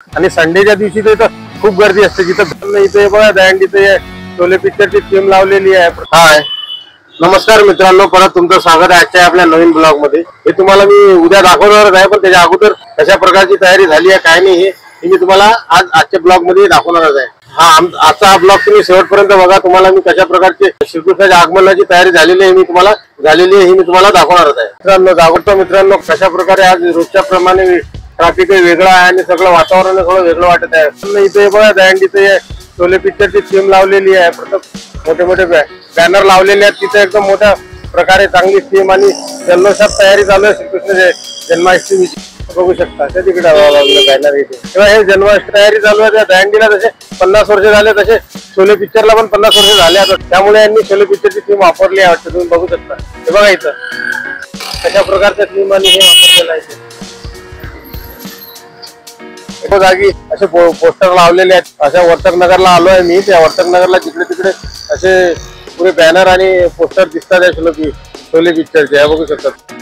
आणि संडेच्या दिवशी तर खूप गर्दी असते. जिथं इथे बघा दहीहंडीचे शोले पिक्चरची थीम लावलेली आहे. हाय नमस्कार मित्रांनो, परत तुमचं स्वागत आहे आजच्या आपल्या नवीन ब्लॉग मध्ये. हे तुम्हाला मी उद्या दाखवणारच आहे, पण त्याच्या अगोदर कशा प्रकारची तयारी झाली आहे काय नाही हे मी तुम्हाला आजच्या ब्लॉग मध्ये दाखवणारच आहे. आजचा ब्लॉग तुम्ही शेवटपर्यंत बघा. तुम्हाला मी कशा प्रकारची श्रीकृष्णाच्या आगमनाची तयारी झालेली आहे मी तुम्हाला दाखवणारच आहे. मित्रांनो कशा प्रकारे आज रोजच्या प्रमाणे ट्रॅफिक वेगळा आहे आणि सगळं वातावरण थोडं वेगळं वाटत आहे. इथे बघा दहीहंडीचे शोले पिक्चरची थीम लावलेली आहे. मोठे मोठे बॅनर लावलेले आहेत. तिथे एकदम मोठ्या प्रकारे चांगली थीम आणि जल्लोषात तयारी चालू आहे श्रीकृष्णाच्या जन्माष्टमीची. बघू शकता त्या तिकडे बॅनर इथे. तेव्हा हे जन्माष्टमी तयारी चालू आहे. त्या दहीहंडीला जसे 50 वर्ष झाले तसे शोले पिक्चरला पण 50 वर्ष झाले आता. त्यामुळे यांनी शोले पिक्चरची थीम वापरली आहे वाटतं. तुम्ही बघू शकता हे बघा इथं कशा प्रकारच्या थीम आणि हे वापरलेलं आहे. जागी असे पोस्टर लावलेले आहेत. अशा वर्तक नगरला आलो आहे मी. त्या वर्तक नगरला जिकडे तिकडे असे पुरे बॅनर आणि पोस्टर दिसतात या शोले पिक्चरचे. बघू शकतात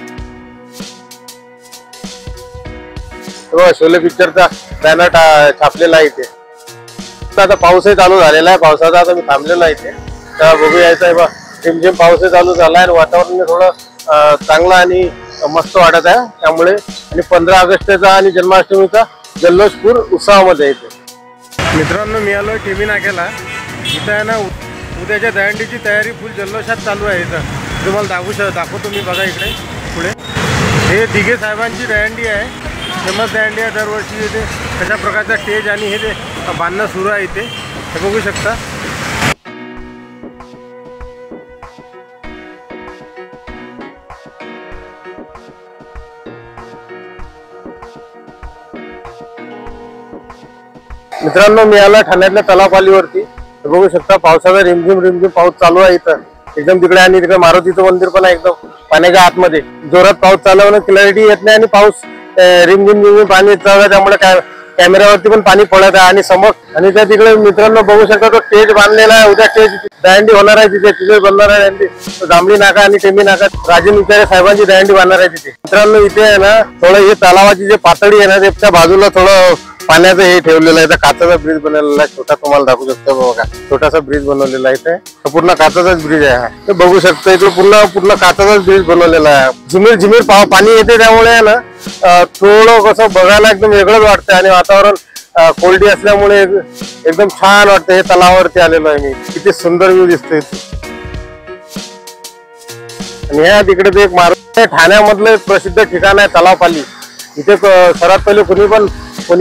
शोले पिक्चरचा बॅनर छापलेला आहे इथे. आता पाऊसही चालू झालेला आहे. पावसाचा आता मी थांबलेला आहे इथे. तर बघू यायचं आहे बा. झिमझिम पाऊसही चालू झाला आहे आणि वातावरण थोडं चांगलं आणि मस्त वाटत आहे. त्यामुळे आणि 15 ऑगस्टचा आणि जन्माष्टमीचा जल्लोषपूर उत्सवामध्ये येते. मित्रांनो मी आलो टीव्ही नाक्याला. इथं आहे ना उद्याच्या दहीहंडीची तयारी फुल जल्लोषात चालू आहे. इथं तुम्हाला दाखवतो मी. बघा इकडे पुढे हे दिघे साहेबांची दहीहंडी आहे. फेमस दहीहंडी आहे दरवर्षी. इथे कशा प्रकारचा स्टेज आणि हे बांधणं सुरू आहे इथे. हे बघू शकता. मित्रांनो मी आला ठाण्यातल्या तलावपालीवरती. बघू शकता पावसाचा रिमझिम पाऊस चालू आहे इथं एकदम तिकडे. आणि तिकडे मारुतीचं मंदिर पण आहे एकदम पाण्याच्या आतमध्ये. जोरात पाऊस चालू आहे, क्लॅरिटी येत नाही आणि पाऊस रिमझिम पाणी चालू आहे. त्यामुळे कॅमेऱ्यावरती पण पाणी पडत आहे आणि समोर. आणि त्या तिकडे मित्रांनो बघू शकता तो स्टेज बांधलेला आहे. उद्या स्टेज दहीहंडी होणार आहे तिथे बनणार आहे दहीहंडी. जांभळी नाका आणि टेंबी नाका राजेंद्र विचारे साहेबांची दहीहंडी बांधणार आहे तिथे. मित्रांनो इथे आहे ना थोडं हे तलावाची जे पातळी आहे ना त्या बाजूला थोडं पाण्याचं हे ठेवलेलं आहे. काचाचा ब्रिज बनवलेला आहे छोटा. तुम्हाला दाखवू शकतो बघा छोटासा ब्रिज बनवलेला आहे. इथे पूर्ण काचाचाच ब्रिज आहे. ते बघू शकता इकडे पूर्ण काचाचाच ब्रिज बनवलेला आहे. झिमीर पाणी येते त्यामुळे आहे ना थोडं कसं बघायला एकदम वेगळंच वाटतं आणि वातावरण कोल्डी असल्यामुळे एकदम छान वाटतं. हे तलावावरती आलेलो आहे मी. किती सुंदर व्ह्यू दिसतोय. आणि ह्या तिकडे ते एक मारुती ठाण्यामधलं प्रसिद्ध ठिकाण आहे तलावपाली. इथे सर्वात पहिले कोणी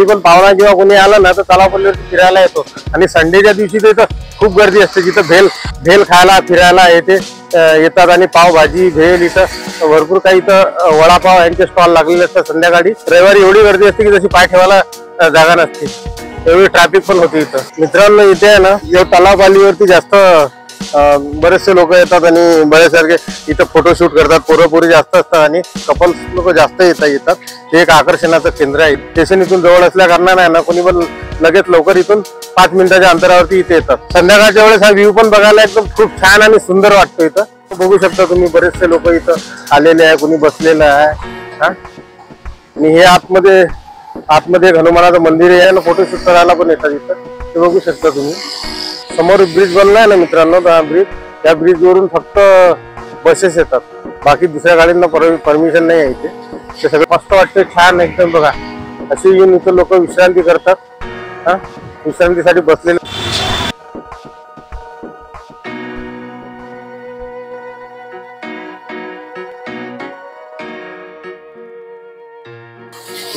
पण पाहुणा किंवा कोणी आला ना तर तलावपालीवरती फिरायला येतो. आणि संडेच्या दिवशी तर इथं खूप गर्दी असते. जिथं भेल खायला फिरायला येतात आणि पावभाजी भेल इथं भरपूर काही. इथं वडापाव यांचे स्टॉल लागलेले असतात संध्याकाळी. रविवारी एवढी गर्दी असते की जशी पाय ठेवायला जागा नसते. एवढी ट्रॅफिक पण होती इथं. मित्रांनो इथे आहे ना तलावपालीवरती जास्त बरेचसे लोक येतात आणि बरेचसारखे इथं फोटोशूट करतात. पोरपोरी जास्त असतात आणि कपल्स लोक जास्त येतात. हे एक आकर्षणाचं केंद्र आहे. स्टेशन इथून जवळ असल्या कारणाने ना कोणी पण लगेच लवकर इथून 5 मिनिटाच्या अंतरावरती इथे येतात. संध्याकाळच्या वेळेस हा व्ह्यू पण बघायला एकदम खूप छान आणि सुंदर वाटतो. इथं बघू शकता तुम्ही बरेचसे लोक इथं आलेले आहे. कोणी बसलेलं आहे. आणि हे आतमध्ये हनुमानाचं मंदिर आहे ना फोटोशूट करायला पण येतात इथं. ते बघू शकता तुम्ही. समोर ब्रिज बनलाय ना मित्रांनो त्या ब्रिज वरून फक्त बसेस येतात. बाकी दुसऱ्या गाडींना परमिशन नाही आहे इथे. ते सगळं मस्त वाटतं छान एकदम. बघा अशी येऊन इथं लोक विश्रांती करतात. विश्रांतीसाठी बसलेले.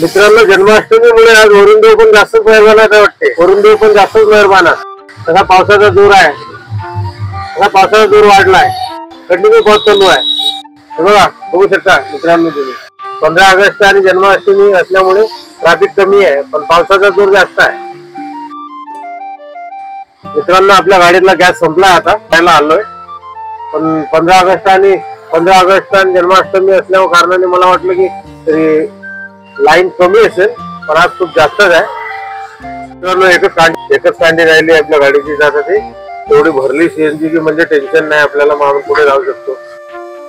मित्रांनो जन्माष्टमीमुळे आज वरुणदेव पण जास्तच मेहरबान आहे वाटते. वरुणदेव पण जास्तच मेहरबान आहे. तसा पावसाचा जोर आहे. पावसाचा जोर वाढलाय. कंटिन्यू पाऊस चालू आहे. बघा बघू शकता मित्रांनो तुम्ही. 15 ऑगस्ट आणि जन्माष्टमी असल्यामुळे ट्रॅफिक कमी आहे पण पावसाचा जोर जास्त आहे. मित्रांनो आपल्या गाडीतला गॅस संपला आता. खायला आलोय. पण 15 ऑगस्ट आणि जन्माष्टमी असल्या कारणाने मला वाटलं की तरी लाईन कमी असेल पण आज खूप जास्तच आहे. एकच कांडी राहिली आपल्या गाडीची जासाठी. एवढी भरली सीएनजी की म्हणजे टेन्शन नाही आपल्याला. माणूस पुढे जाऊ शकतो.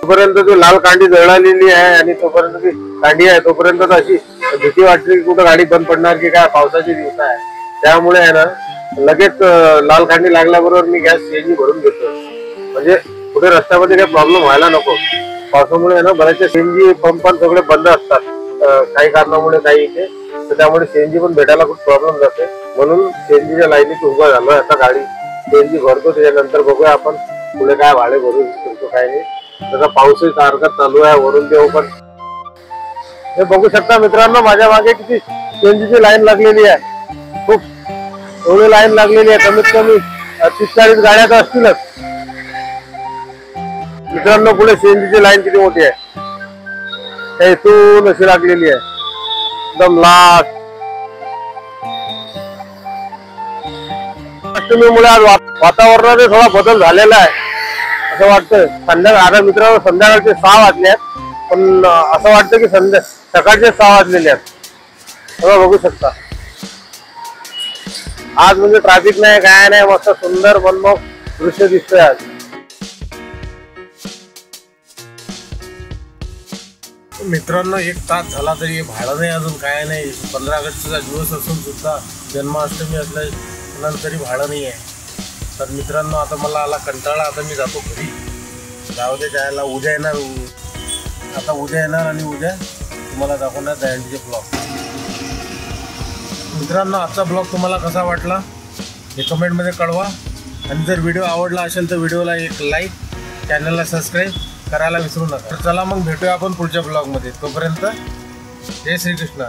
तोपर्यंत ती लाल कांडी जळालेली आहे आणि तोपर्यंत ती कांडी आहे तोपर्यंत अशी भीती वाटते की कुठं गाडी बंद पडणार की काय, पावसाचे दिवस आहे त्यामुळे आहे ना लगेच लाल खांडी लागल्याबरोबर मी गॅस सीएनजी भरून घेतो, म्हणजे कुठे रस्त्यामध्ये काही प्रॉब्लेम व्हायला नको. पावसामुळे आहे ना बऱ्याचशा सीएनजी पंप पण सगळे बंद असतात काही कारणामुळे काही इथे, तर त्यामुळे सीएनजी पण भेटायला खूप प्रॉब्लेम जाते. म्हणून सीएनजीच्या लाईनीत उभा झालोय आता, गाडी सीएनजी भरतो त्याच्यानंतर बघूया आपण पुढे काय भाडे भरू शकतो काय नाही. त्याचा पाऊसही सारखा चालू आहे वरून ते पण हे बघू शकता मित्रांनो, माझ्या मागे किती सीएनजीची लाईन लागलेली आहे, खूप एवढी लाईन लागलेली आहे, कमीत कमी 30-40 गाड्या तर असतीलच मित्रांनो. पुढे सीएनजीची लाईन किती मोठी आहे, इथून अशी लागलेली आहे एकदम लास्ट. अष्टमीमुळे आज वातावरणात थोडा बदल झालेला आहे असं वाटतं. आता मित्रांनो संध्याकाळचे 6 वाजले आहेत, पण असं वाटतं की सकाळचे 6 वाजलेले आहेत. बघू शकता आज म्हणजे ट्रॅफिक नाही काय नाही, मस्त सुंदर मनमोहक दृश्य दिसतंय आज. मित्रांनो 1 तास झाला तरी भाडं नाही अजून काय नाही. 15 ऑगस्टचा दिवस असून सुद्धा जन्माष्टमी असल्यानंतरही भाडं नाही आहे. तर मित्रांनो आता मला आला कंटाळा, आता मी जातो घरी. जाऊ दे जायला, उद्या येणार, आता उद्या येणार आणि उद्या तुम्हाला दाखवणार दहीहंडीचे ब्लॉग. मित्रांनो आजचा ब्लॉग तुम्हाला कसा वाटला हे कमेंटमध्ये कळवा, आणि जर व्हिडिओ आवडला असेल तर व्हिडिओला एक लाईक, चॅनलला सबस्क्राईब करायला विसरू नका. चला मग भेटूया आपण पुढच्या ब्लॉगमध्ये. तोपर्यंत जय श्रीकृष्ण.